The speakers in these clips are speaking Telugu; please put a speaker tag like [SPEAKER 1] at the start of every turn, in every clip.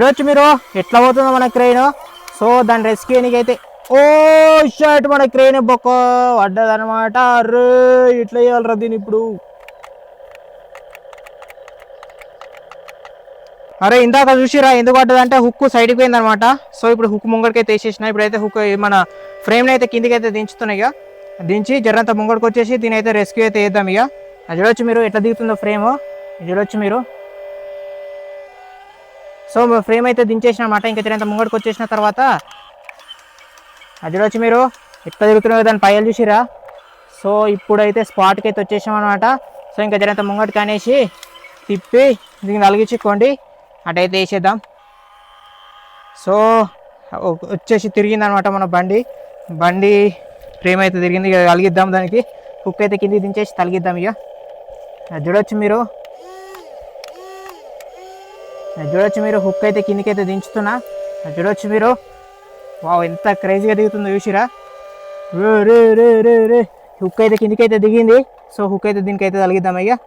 [SPEAKER 1] చూడొచ్చు మీరు ఎట్లా పోతుందో మన క్రెయిన్. సో దాన్ని రెస్క్యూనికి అయితే ఓ షర్ట్ మన క్రెయిన్ బొక్క పడ్డదనమాట. అరే ఇట్లా చేయాలరా దీన్ని ఇప్పుడు. అరే ఇందాక చూసిరా ఎందుకు పడ్డదంటే హుక్ సైడ్కి పోయిందనమాట. సో ఇప్పుడు హుక్ ముంగడికైతే వేసేసిన. ఇప్పుడైతే హుక్ మన ఫ్రేమ్ని అయితే కిందికి అయితే దించుతున్నాయి. ఇక దించి జరంతా ముంగడికి వచ్చేసి దీని అయితే రెస్క్యూ అయితే వేద్దాం. ఇక అది చూడొచ్చు మీరు ఎట్లా దిగుతుందో ఫ్రేమ్ చూడొచ్చు మీరు. సో ఫ్రేమ్ అయితే దించేసిన అనమాట. ఇంకా జరంతా ముంగడికి వచ్చేసిన తర్వాత అది చూడొచ్చు మీరు ఎట్లా తిరుగుతున్నాయో దాని పైలు చూసిరా. సో ఇప్పుడైతే స్పాట్కి అయితే వచ్చేసాం అనమాట. సో ఇంకా జరంతా ముంగడికి అనేసి తిప్పి దీన్ని నలిగించుకోండి అటైతే వేసేద్దాం. సో వచ్చేసి తిరిగిందనమాట మన బండి ఫ్రేమ్ అయితే తిరిగింది. ఇక తలిగిద్దాం దానికి. హుక్ అయితే కిందికి దించేసి తలిగిద్దాం. ఇక చూడొచ్చు మీరు హుక్ అయితే కిందికైతే దించుతున్నా. చూడొచ్చు మీరు. వావ్ ఎంత క్రేజీగా దిగుతుందో చూసిరా. రే రే రే రే హుక్ అయితే కిందికైతే దిగింది. సో హుక్ అయితే దీనికైతే తలిగిద్దాం. ఇక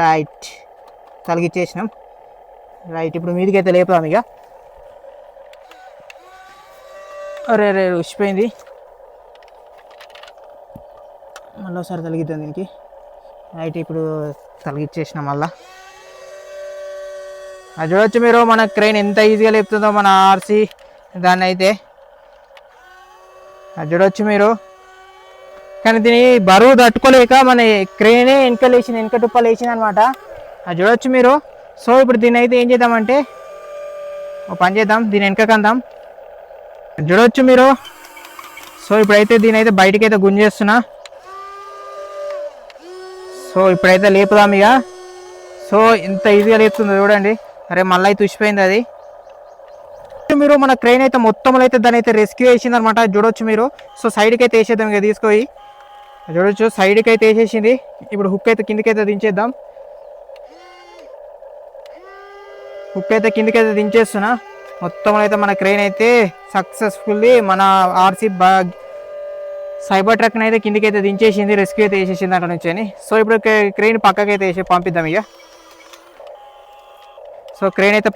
[SPEAKER 1] రైట్ తలిగిచ్చేసినాం. రైట్ ఇప్పుడు మీదికి అయితే లేపుదాం. ఇక అరే రే ఉసిపోయింది. మళ్ళీ ఒకసారి తలిగిద్దాం దీనికి. రైట్ ఇప్పుడు తలిగిచ్చేసినాం మళ్ళా. అది చూడొచ్చు మీరు మన క్రెయిన్ ఎంత ఈజీగా లేపుతుందో మన ఆర్సీ దాన్ని అయితే. అది చూడొచ్చు మీరు. కానీ దీని బరువు తట్టుకోలేక మన క్రెయినే వెనక టుప్పలు వేసింది అనమాట. అది చూడొచ్చు మీరు. సో ఇప్పుడు దీన్ని అయితే ఏం చేద్దామంటే ఒక పని చేద్దాం, దీని వెనకకి అందాం. చూడొచ్చు మీరు. సో ఇప్పుడైతే దీని అయితే బయటికి అయితే గుంజేస్తున్నా. సో ఇప్పుడైతే లేపుదాం ఇక. సో ఎంత ఈజీగా లేపుతుందో చూడండి. అరే మళ్ళీ అయితే ఉసిపోయింది అది. మీరు మన క్రెయిన్ అయితే మొత్తంలో అయితే దాన్ని అయితే రెస్క్యూ వేసింది అనమాట. చూడొచ్చు మీరు. సో సైడ్కి అయితే వేసేద్దాం ఇక తీసుకొని. చూడొచ్చు సైడ్కి అయితే వేసేసింది. ఇప్పుడు హుక్ అయితే కిందికైతే దించేద్దాం. హుక్ అయితే కిందికైతే దించేస్తున్నా. మొత్తం అయితే మన క్రెయిన్ అయితే సక్సెస్ఫుల్లీ మన ఆర్సీ సైబర్ ట్రక్ని అయితే కిందికైతే దించేసింది. రెస్క్యూ అయితే వేసేసింది అక్కడ నుంచి అని. సో ఇప్పుడు క్రెయిన్ పక్కకైతే వేసి పంపిద్దాం ఇక. సో క్రెయిన్ అయితే